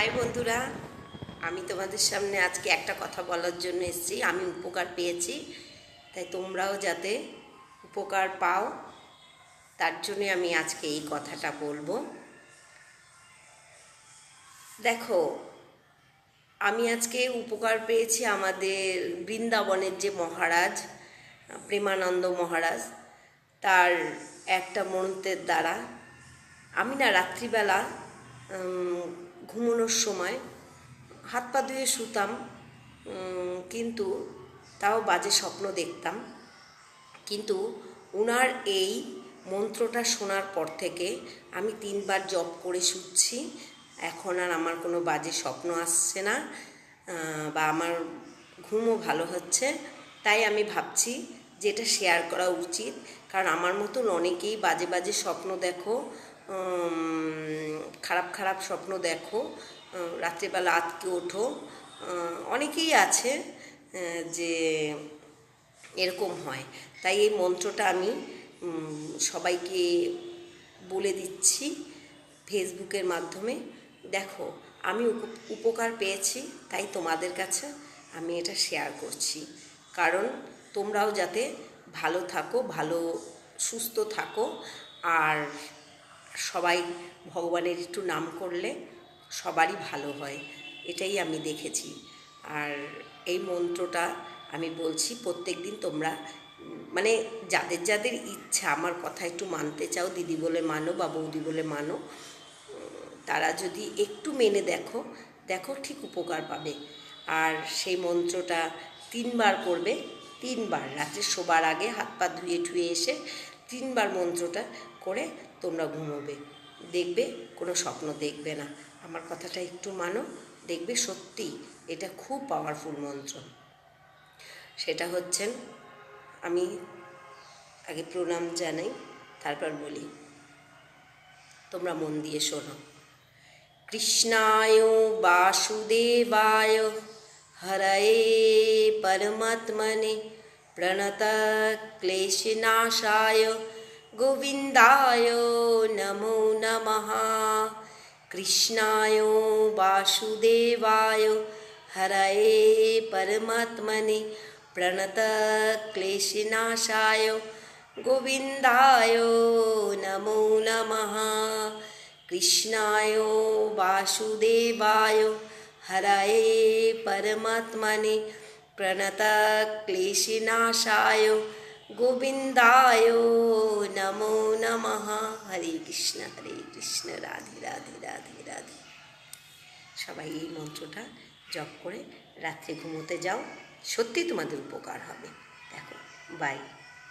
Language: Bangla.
হাই বন্ধুরা, আমি তোমাদের সামনে আজকে একটা কথা বলার জন্য এসেছি। আমি উপকার পেয়েছি, তাই তোমরাও যাতে উপকার পাও তার জন্য আমি আজকে এই কথাটা বলবো। দেখো, আমি আজকে উপকার পেয়েছি আমাদের বৃন্দাবনের যে মহারাজ প্রেমানন্দ মহারাজ, তার একটা মন্ত্রের দ্বারা আমি না রাত্রিবেলা ঘুমানোর সময় হাত পা ধুয়ে শুতাম, কিন্তু তাও বাজে স্বপ্ন দেখতাম। কিন্তু ওনার এই মন্ত্রটা শোনার পর থেকে আমি 3বার জপ করে শুচ্ছি। এখন আর আমার কোনো বাজে স্বপ্ন আসছে না, বা আমার ঘুমও ভালো হচ্ছে। তাই আমি ভাবছি যে এটা শেয়ার করা উচিত, কারণ আমার মতন অনেকেই বাজে বাজে স্বপ্ন দেখো, খারাপ খারাপ স্বপ্ন দেখো, রাত্রিবেলা আতকে ওঠো। অনেকেই আছে যে এরকম হয়। তাই এই মন্ত্রটা আমি সবাইকে বলে দিচ্ছি ফেসবুকের মাধ্যমে। দেখো, আমি উপকার পেয়েছি, তাই তোমাদের কাছে আমি এটা শেয়ার করছি, কারণ তোমরাও যাতে ভালো থাকো, ভালো সুস্থ থাকো। আর সবাই ভগবানের একটু নাম করলে সবারই ভালো হয়, এটাই আমি দেখেছি। আর এই মন্ত্রটা আমি বলছি প্রত্যেক দিন তোমরা, মানে যাদের যাদের ইচ্ছা আমার কথা একটু মানতে চাও, দিদি বলে মানো বা বৌদি বলে মানো, তারা যদি একটু মেনে দেখো দেখো ঠিক উপকার পাবে। আর সেই মন্ত্রটা 3বার করবে, 3বার রাত্রে শোবার আগে হাত পা ধুয়ে ঠুয়ে এসে 3বার মন্ত্রটা করে তোমরা ঘুমোবে, দেখবে কোনো স্বপ্ন দেখবে না। আমার কথাটা একটু মানো, দেখবে সত্যি এটা খুব পাওয়ারফুল মন্ত্র। সেটা হচ্ছেন, আমি আগে প্রণাম জানাই, তারপর বলি, তোমরা মন দিয়ে শোনো। কৃষ্ণায় বাসুদেবায় হরয়ে পরমাত্মনে প্রণত ক্লেশনাশায় গোবিন্দায় নমো নমঃ। কৃষ্ণায় বাসুদেবায় হরয়ে পরমাত্মনে প্রণত ক্লেশনাশায় গোবিন্দায় নমো নমঃ। কৃষ্ণায় বাসুদেবায় হরয়ে পরমাত্মনে প্রণত ক্লেশনাশায় গোবিন্দায় নমো নমঃ। হরে কৃষ্ণ রাধে রাধে রাধে রাধে। সবাই এই মন্ত্রটা জপ করে রাত্রে ঘুমোতে যাও, সত্যি তোমাদের উপকার হবে। দেখো, বাই।